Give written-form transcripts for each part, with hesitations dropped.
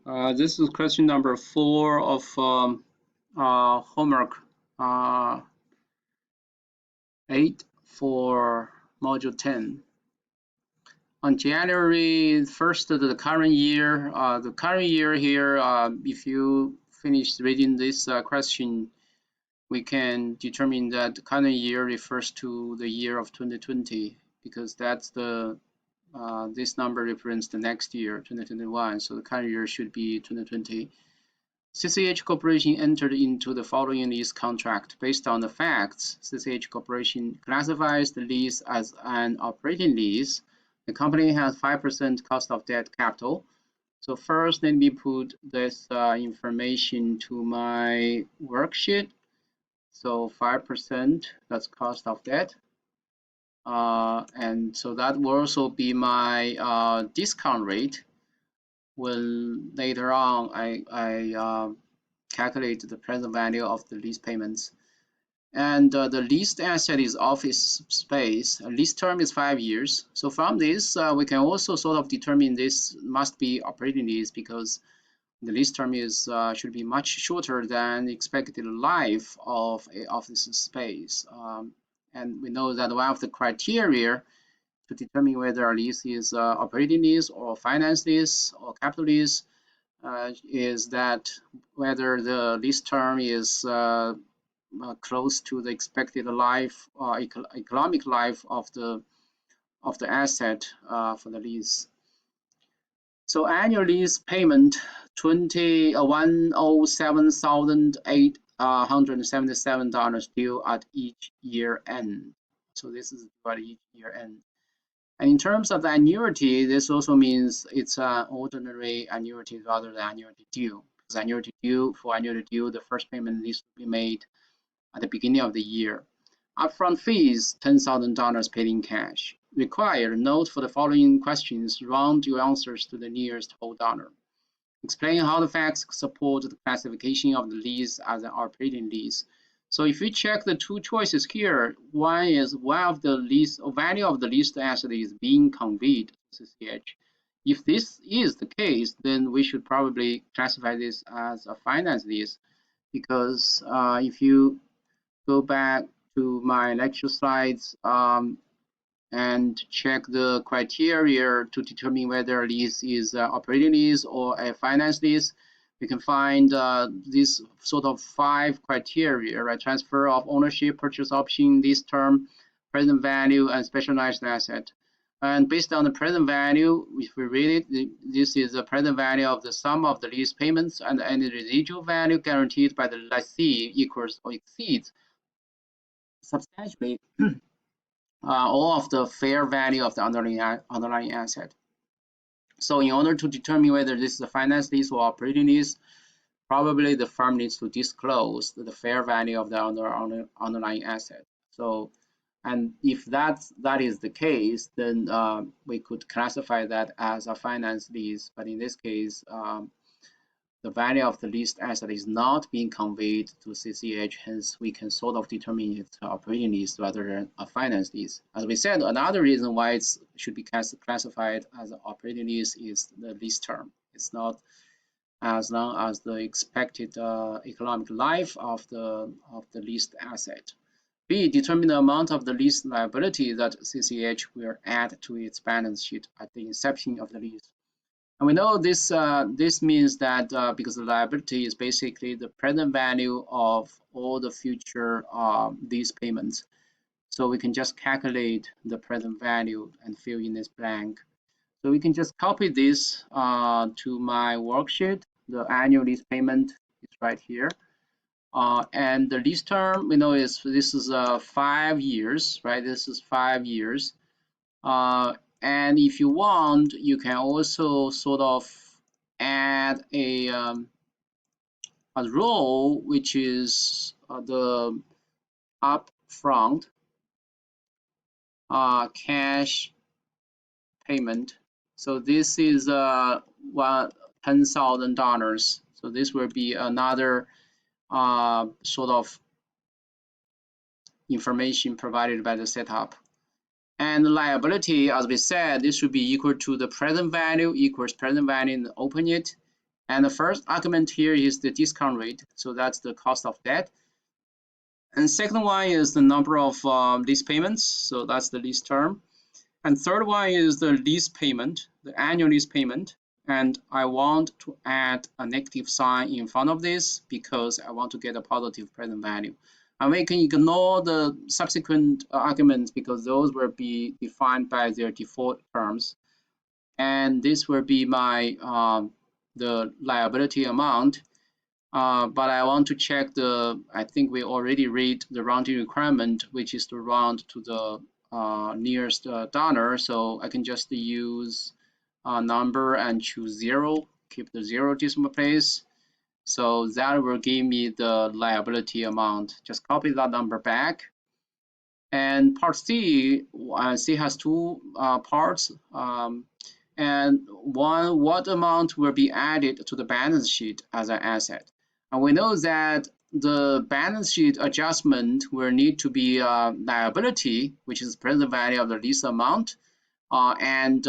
This is question number 4 of homework 8 for module 10. On January 1st of the current year here, if you finish reading this question, we can determine that the current year refers to the year of 2020, because that's the this number represents the next year, 2021. So the current year should be 2020. CCH Corporation entered into the following lease contract. Based on the facts, CCH Corporation classifies the lease as an operating lease. The company has 5% cost of debt capital. So first, let me put this information to my worksheet. So 5%, that's cost of debt. And so that will also be my discount rate when later on I calculate the present value of the lease payments. And the leased asset is office space. A lease term is 5 years. So from this, we can also sort of determine this must be operating lease, because the lease term is should be much shorter than expected life of a office space. And we know that one of the criteria to determine whether a lease is operating lease or finance lease or capital lease is that whether the lease term is close to the expected life or economic life of the asset for the lease. So annual lease payment $107,877 due at each year end. So this is about each year end. And in terms of the annuity, this also means it's an ordinary annuity rather than annuity due. Because annuity due, the first payment needs to be made at the beginning of the year. Upfront fees, $10,000 paid in cash. Required, note for the following questions, round your answers to the nearest whole dollar. Explain how the facts support the classification of the lease as an operating lease. So if we check the two choices here, one is of the lease value of the leased asset is being conveyed to CCH. If this is the case, then we should probably classify this as a finance lease, because if you go back to my lecture slides and check the criteria to determine whether a lease is an operating lease or a finance lease, we can find these sort of 5 criteria, right? Transfer of ownership, purchase option, lease term, present value, and specialized asset. And based on the present value, if we read it, this is the present value of the sum of the lease payments and any residual value guaranteed by the lessee equals or exceeds substantially all of the fair value of the underlying asset. So in order to determine whether this is a finance lease or operating lease, probably the firm needs to disclose the fair value of the underlying asset. So, and if that is the case, then we could classify that as a finance lease. But in this case, the value of the leased asset is not being conveyed to CCH, hence we can sort of determine it's an operating lease rather than a finance lease. As we said, another reason why it should be classified as an operating lease is the lease term. It's not as long as the expected economic life of the leased asset. B, determine the amount of the lease liability that CCH will add to its balance sheet at the inception of the lease. And we know this this means that because the liability is basically the present value of all the future lease payments, so we can just calculate the present value and fill in this blank. So we can just copy this to my worksheet. The annual lease payment is right here, and the lease term we know this is 5 years, right? This is 5 years. And if you want, you can also sort of add a row, which is the upfront cash payment. So this is $10,000. So this will be another sort of information provided by the setup. And the liability, as we said, this should be equal to the present value equals present value in the open it And the first argument here is the discount rate. So that's the cost of debt. And second one is the number of lease payments. So that's the lease term. And third one is the lease payment, the annual lease payment. And I want to add a negative sign in front of this because I want to get a positive present value. And we can ignore the subsequent arguments because those will be defined by their default terms. And this will be my the liability amount. But I want to check I think we already read the rounding requirement, which is to round to the nearest dollar. So I can just use a number and choose 0, keep the 0 decimal place. So that will give me the liability amount. Just copy that number back. And part C, C has two parts. And one, what amount will be added to the balance sheet as an asset? And we know that the balance sheet adjustment will need to be a liability, which is present value of the lease amount, and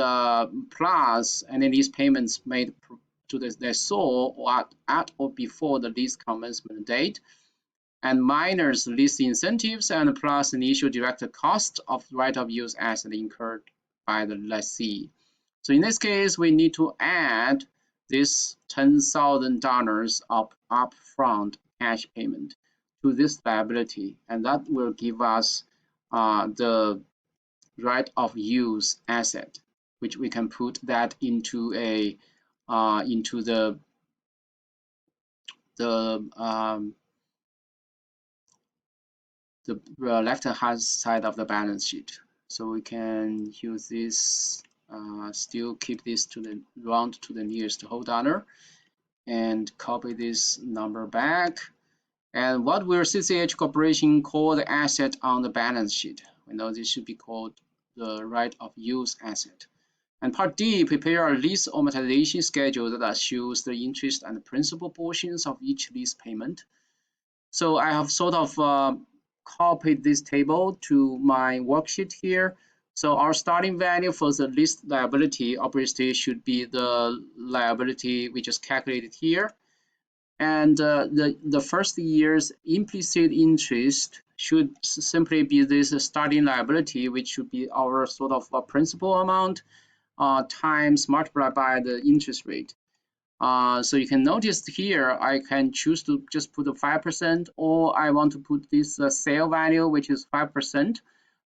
plus any lease payments made to the lessor at or before the lease commencement date, and minus lease incentives and plus initial direct cost of right of use asset incurred by the lessee. So in this case, we need to add this $10,000 of upfront cash payment to this liability, and that will give us the right of use asset, which we can put that into a into the left-hand side of the balance sheet. So we can use this, still keep this to the round to the nearest whole dollar, and copy this number back. And what will CCH Corporation call the asset on the balance sheet? We know this should be called the right of use asset. And part D, prepare a lease amortization schedule that shows the interest and principal portions of each lease payment. So I have sort of copied this table to my worksheet here. So our starting value for the lease liability obviously should be the liability we just calculated here. And the first year's implicit interest should simply be this starting liability, which should be our sort of principal amount times multiplied by the interest rate. So you can notice here, I can choose to just put a 5%, or I want to put this sale value, which is 5%,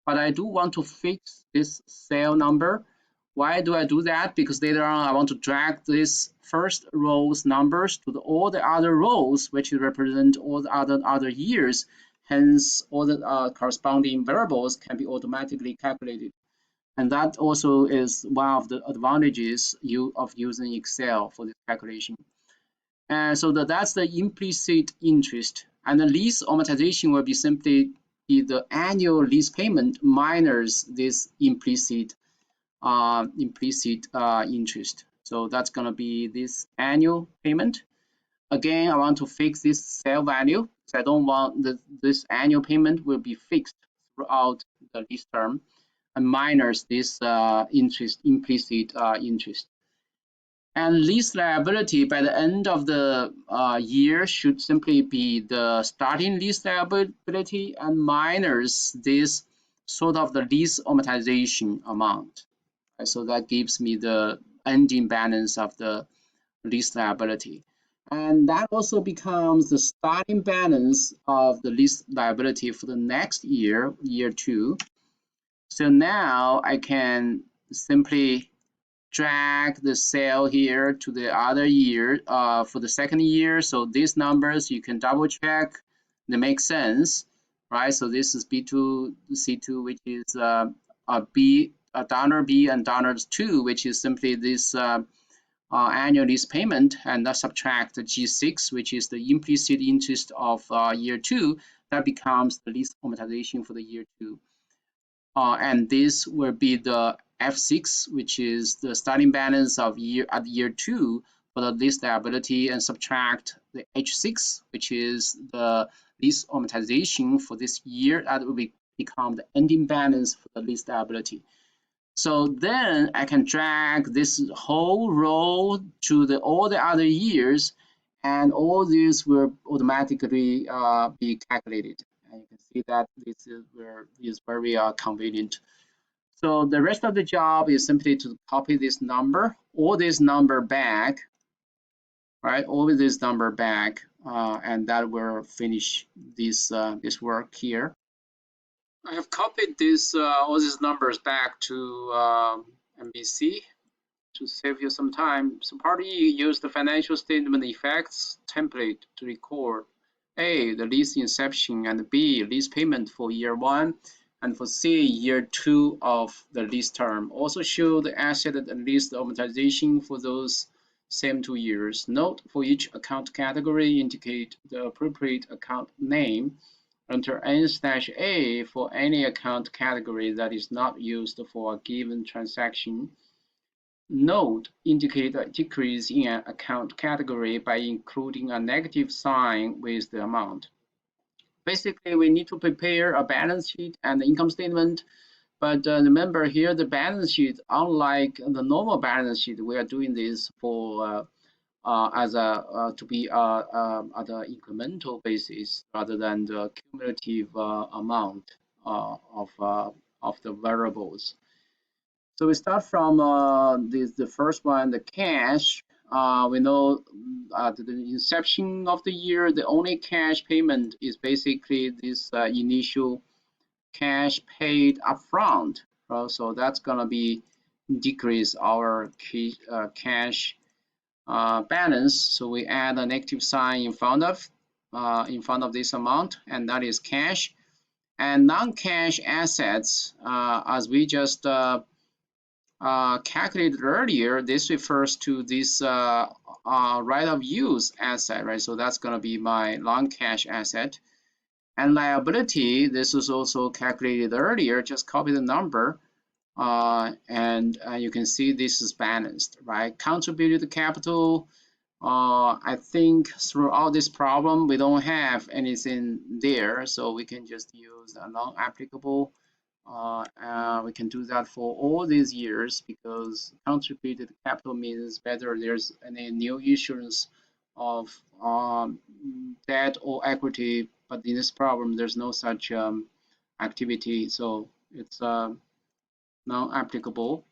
but I do want to fix this sale number. Why do I do that? Because later on, I want to drag this first row's numbers to all the other rows, which represent all the other years. Hence, all the corresponding variables can be automatically calculated. And that also is one of the advantages of using Excel for this calculation. And so that's the implicit interest. And the lease amortization will be simply the annual lease payment minus this implicit interest. So that's going to be this annual payment. Again, I want to fix this sale value. So I don't want this annual payment will be fixed throughout the lease term, and minus this implicit interest. And lease liability by the end of the year should simply be the starting lease liability and minus this sort of the lease amortization amount. So that gives me the ending balance of the lease liability. And that also becomes the starting balance of the lease liability for the next year, year 2. So now I can simply drag the sale here to the other year for the second year. So these numbers you can double check, they make sense, right? So this is B2, C2, which is a B, a dollar B, and $2, which is simply this annual lease payment, and that subtract the G6, which is the implicit interest of year 2. That becomes the lease amortization for the year 2. And this will be the F6, which is the starting balance of year 2 for the lease liability, and subtract the H6, which is the lease amortization for this year. That will become the ending balance for the lease liability. So then I can drag this whole row to all the other years, and all these will automatically be calculated. And you can see that this is very convenient. So the rest of the job is simply to copy this number, all this number back, right? All this number back, and that will finish this work here. I have copied all these numbers back to MVC to save you some time. So part E use the financial statement effects template to record A, the lease inception, and B, lease payment for year 1, and for C, year 2 of the lease term. Also show the asset and lease amortization for those same 2 years. Note for each account category, indicate the appropriate account name. Enter N/A for any account category that is not used for a given transaction. Note indicate a decrease in an account category by including a negative sign with the amount. Basically, we need to prepare a balance sheet and income statement. But remember here, the balance sheet, unlike the normal balance sheet, we are doing this for to be at an incremental basis rather than the cumulative amount of the variables. So we start from the first one, the cash. We know at the inception of the year, the only cash payment is basically this initial cash paid upfront. So that's gonna be decrease our cash balance. So we add a negative sign in front of this amount, and that is cash. And non-cash assets, as we just calculated earlier, this refers to this right of use asset, right? So that's going to be my non-cash asset. And liability, this was also calculated earlier, just copy the number. And you can see this is balanced, right? Contributed capital, I think throughout this problem, we don't have anything there, so we can just use a non-applicable. We can do that for all these years because contributed capital means whether there's any new issuance of debt or equity, but in this problem, there's no such activity, so it's non-applicable.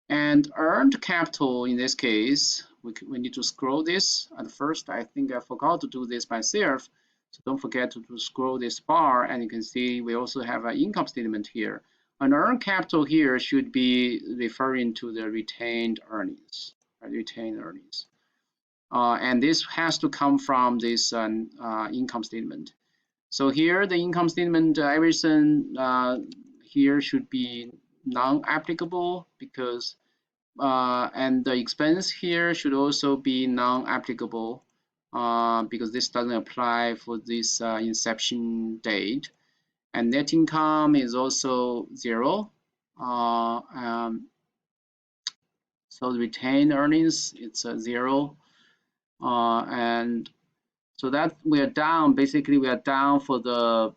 And earned capital in this case, we need to scroll this. At first, I think I forgot to do this myself. So don't forget to scroll this bar, and you can see we also have an income statement here. An earned capital here should be referring to the retained earnings, retained earnings. And this has to come from this income statement. So here, the income statement, everything here should be non-applicable because and the expense here should also be non-applicable because this doesn't apply for this inception date. And net income is also 0. So the retained earnings, it's 0. And so that we are down, basically we are down for the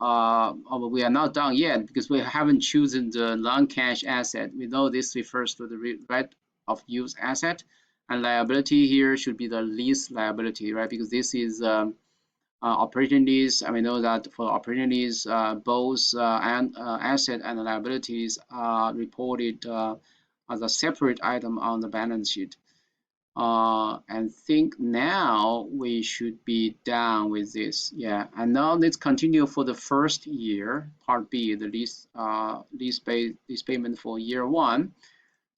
we are not done yet because we haven't chosen the non-cash asset. We know this refers to the right of use asset, and liability here should be the lease liability, right? Because this is operating lease, and we know that for operating lease, both asset and liabilities are reported as a separate item on the balance sheet. And think now we should be done with this. Yeah, and now let's continue for the first year, part B, the lease payment for year 1.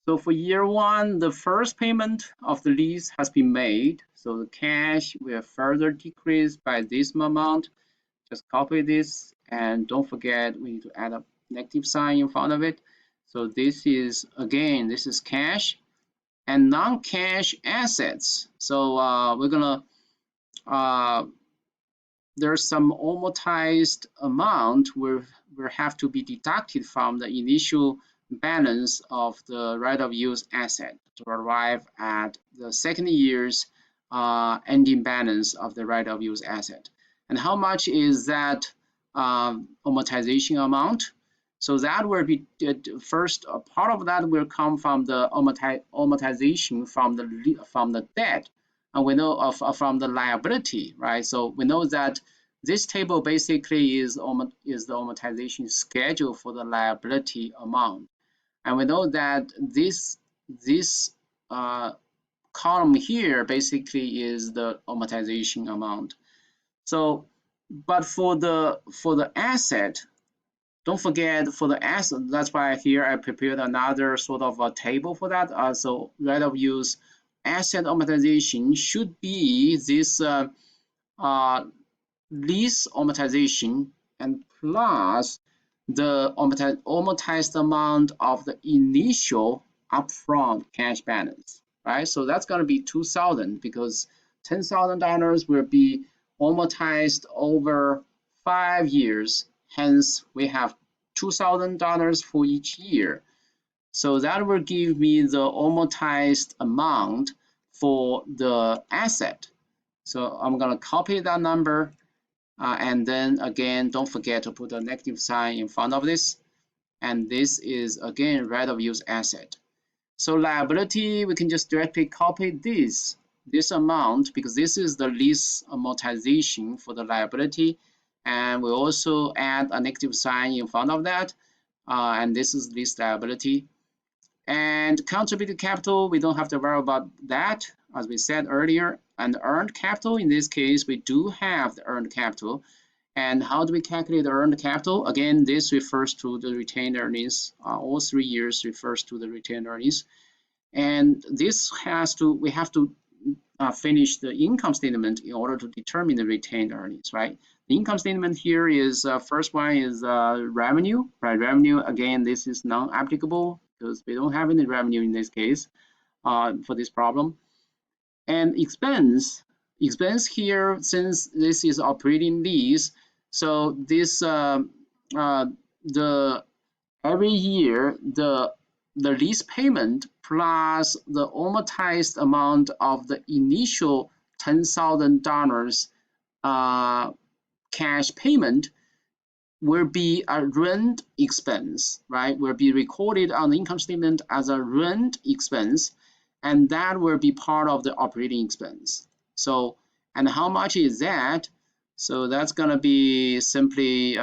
So for year 1, the first payment of the lease has been made. So the cash will further decrease by this amount. Just copy this, and don't forget we need to add a negative sign in front of it. So this is, again, this is cash. And non-cash assets. So we're gonna there's some amortized amount will have to be deducted from the initial balance of the right of use asset to arrive at the second year's ending balance of the right of use asset. And how much is that amortization amount? So that will be first part of that will come from the amortization from the debt, and we know from the liability, right? So we know that this table basically is the amortization schedule for the liability amount, and we know that this column here basically is the amortization amount. So, but for the asset, don't forget for the asset, that's why here I prepared another sort of a table for that. So right of use asset amortization should be this uh, lease amortization and plus the amortized amount of the initial upfront cash balance, right? So that's going to be 2,000 because $10,000 will be amortized over 5 years. Hence, we have $2,000 for each year. So that will give me the amortized amount for the asset. So I'm going to copy that number. And then again, don't forget to put a negative sign in front of this. And this is again right of use asset. So liability, we can just directly copy this amount because this is the lease amortization for the liability. And we also add a negative sign in front of that. And this is lease liability. And contributed capital, we don't have to worry about that, as we said earlier. And earned capital, in this case, we do have the earned capital. And how do we calculate the earned capital? Again, this refers to the retained earnings. All 3 years refers to the retained earnings. And this we have to finish the income statement in order to determine the retained earnings, right? The income statement here is first one is revenue, right? Revenue, again, this is non-applicable because we don't have any revenue in this case for this problem. And expense here, since this is operating lease, so this the every year the lease payment plus the amortized amount of the initial $10,000 cash payment will be a rent expense, right? Will be recorded on the income statement as a rent expense, and that will be part of the operating expense. So, and how much is that? So that's gonna be simply be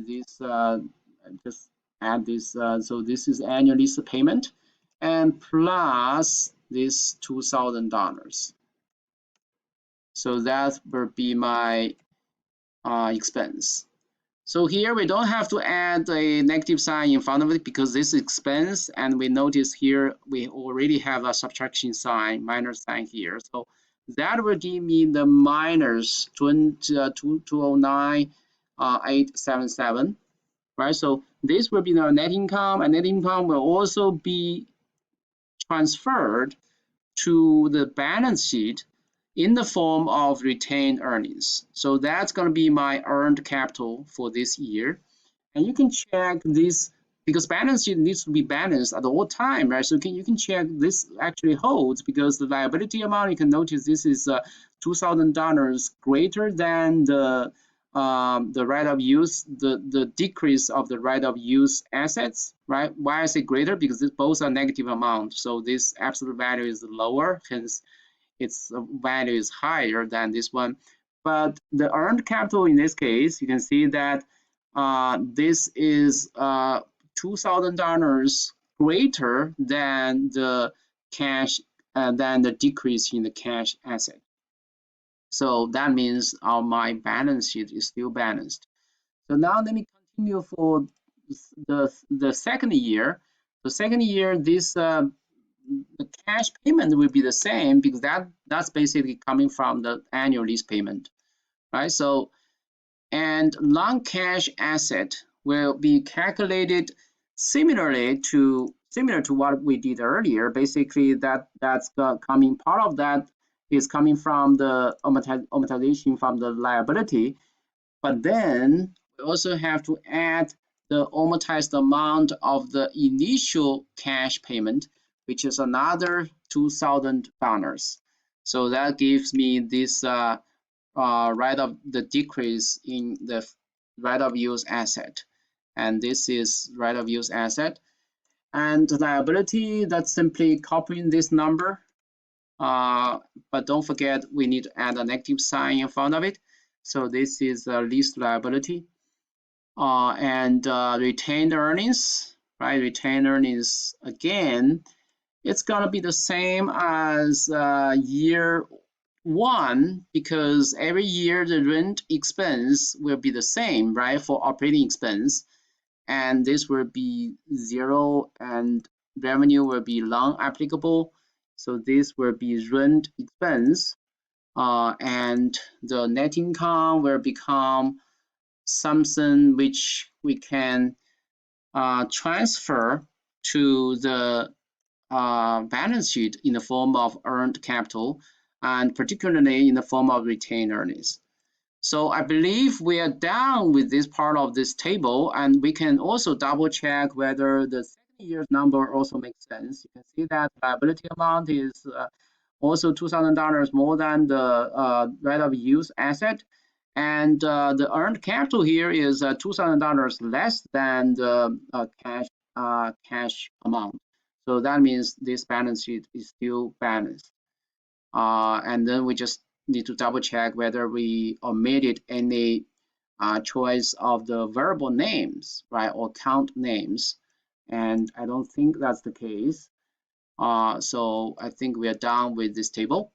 this. Just add this. So this is annual lease payment, and plus this $2,000. So that will be my expense. So here we don't have to add a negative sign in front of it because this is expense, and we notice here we already have a subtraction sign, minus sign here. So that will give me the minus 209,877, right? So this will be the net income, and net income will also be transferred to the balance sheet in the form of retained earnings. So that's going to be my earned capital for this year. And you can check this because balance sheet needs to be balanced at all time, right? So you can check this actually holds because the liability amount, you can notice this is $2,000 greater than the right of use, the decrease of the right of use assets, right? Why I say greater? Because both are negative amount. So this absolute value is lower, hence its value is higher than this one. But the earned capital in this case, you can see that this is $2,000 greater than the cash, than the decrease in the cash asset. So that means my balance sheet is still balanced. So now let me continue for the second year. The second year, this the cash payment will be the same because that's basically coming from the annual lease payment, right? So, and non-cash asset will be calculated similar to what we did earlier. Basically, that's coming, part of that is coming from the amortization from the liability, but then we also have to add the amortized amount of the initial cash payment, which is another $2,000. So that gives me this right of the decrease in the right of use asset, and this is right of use asset. And liability, that's simply copying this number, but don't forget we need to add a negative sign in front of it. So this is a lease liability. And retained earnings, right? Retained earnings, again, it's gonna be the same as year one, because every year the rent expense will be the same, right, for operating expense, and this will be zero, and revenue will be non-applicable. So this will be rent expense, and the net income will become something which we can transfer to the balance sheet in the form of earned capital, and particularly in the form of retained earnings. So I believe we are done with this part of this table, and we can also double check whether the second year's number also makes sense. You can see that liability amount is also $2,000 more than the right of use asset, and the earned capital here is $2,000 less than the cash amount. So that means this balance sheet is still balanced. And then we just need to double check whether we omitted any choice of the variable names, right, or count names. And I don't think that's the case. So I think we are done with this table.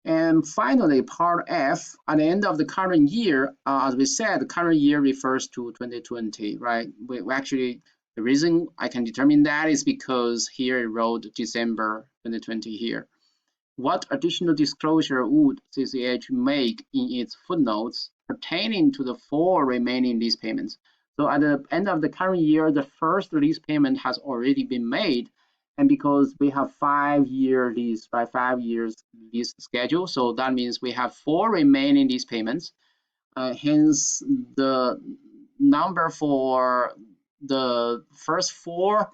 And finally, part F, at the end of the current year, as we said, the current year refers to 2020, right? We actually, the reason I can determine that is because here it wrote December 2020 here. What additional disclosure would CCH make in its footnotes pertaining to the 4 remaining lease payments? So at the end of the current year, the first lease payment has already been made. And because we have 5-year lease, right, 5 years lease schedule, so that means we have 4 remaining lease payments. Hence, the number for the first 4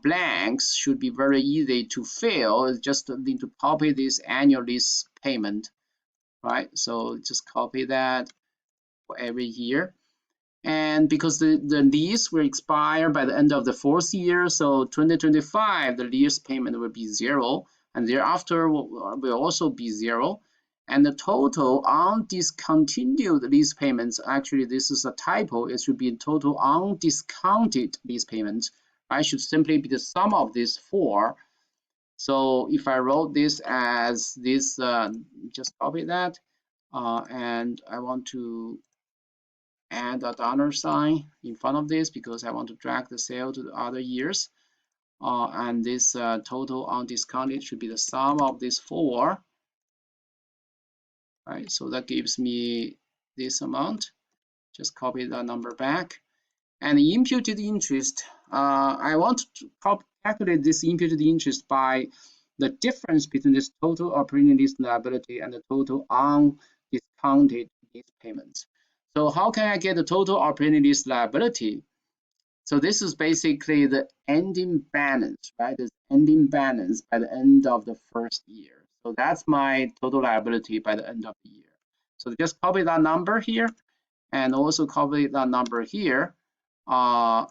blanks should be very easy to fill. It's just need to copy this annual lease payment, right? So just copy that for every year. And because the lease will expire by the end of the 4th year, so 2025, the lease payment will be 0, and thereafter will also be 0. And the total undiscontinued lease payments, actually this is a typo, it should be total undiscounted lease payments. I should simply be the sum of these 4. So if I wrote this as this, just copy that, and I want to add a dollar sign in front of this because I want to drag the sale to the other years. And this total undiscounted should be the sum of these 4. Right, so that gives me this amount. Just copy the number back. And the imputed interest, I want to calculate this imputed interest by the difference between this total operating lease liability and the total undiscounted lease payments. So how can I get the total operating lease liability? So this is basically the ending balance, right? This ending balance by the end of the first year. So that's my total liability by the end of the year. So just copy that number here and also copy that number here. The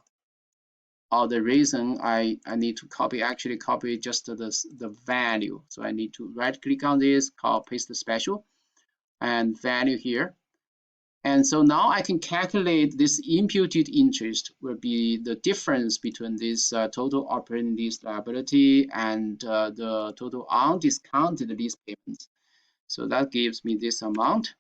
reason I need to copy, actually copy just the value. So I need to right click on this, paste the special and value here. And so now I can calculate this imputed interest will be the difference between this total operating lease liability and the total undiscounted lease payments. So that gives me this amount.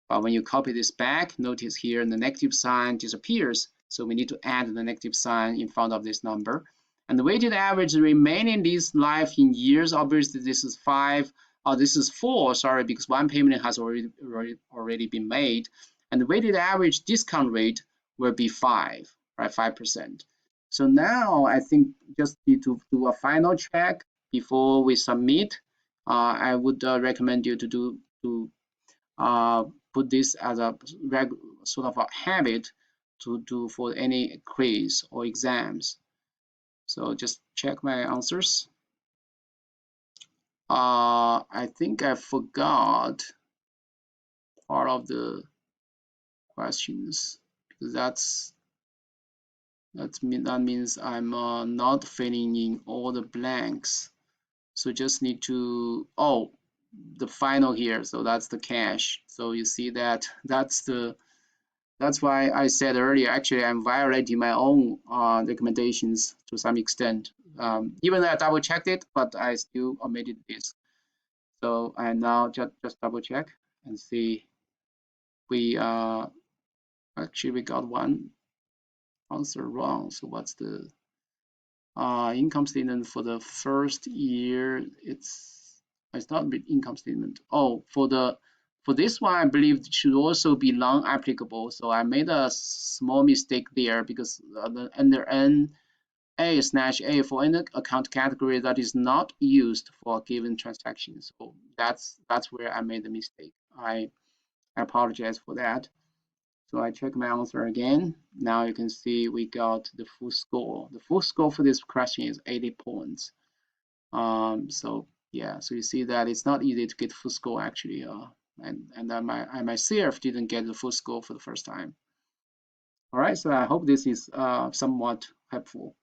But when you copy this back, notice here the negative sign disappears. So we need to add the negative sign in front of this number. And the weighted average remaining lease life in years, obviously this is 5. This is 4, sorry, because one payment has already been made. And the weighted average discount rate will be 5, right, 5%. So now I think just need to do a final check before we submit. I would recommend you to put this as a sort of a habit to do for any quiz or exams. So just check my answers. I think I forgot part of the questions, because that means I'm not filling in all the blanks. So just need to, oh, the final here. So that's the cash. So you see that that's why I said earlier, actually, I'm violating my own recommendations to some extent. Even though I double checked it, but I still omitted this. So I now just double check and see we actually we got one answer wrong. So what's the income statement for the first year? It's not income statement. Oh, for this one, I believe it should also be non-applicable. So I made a small mistake there because under NA/A for any account category that is not used for a given transaction. So that's where I made the mistake. I apologize for that. So I check my answer again. Now you can see we got the full score. The full score for this question is 80 points. So yeah, so you see that it's not easy to get full score actually. And I myself didn't get the full score for the first time. All right, so I hope this is somewhat helpful.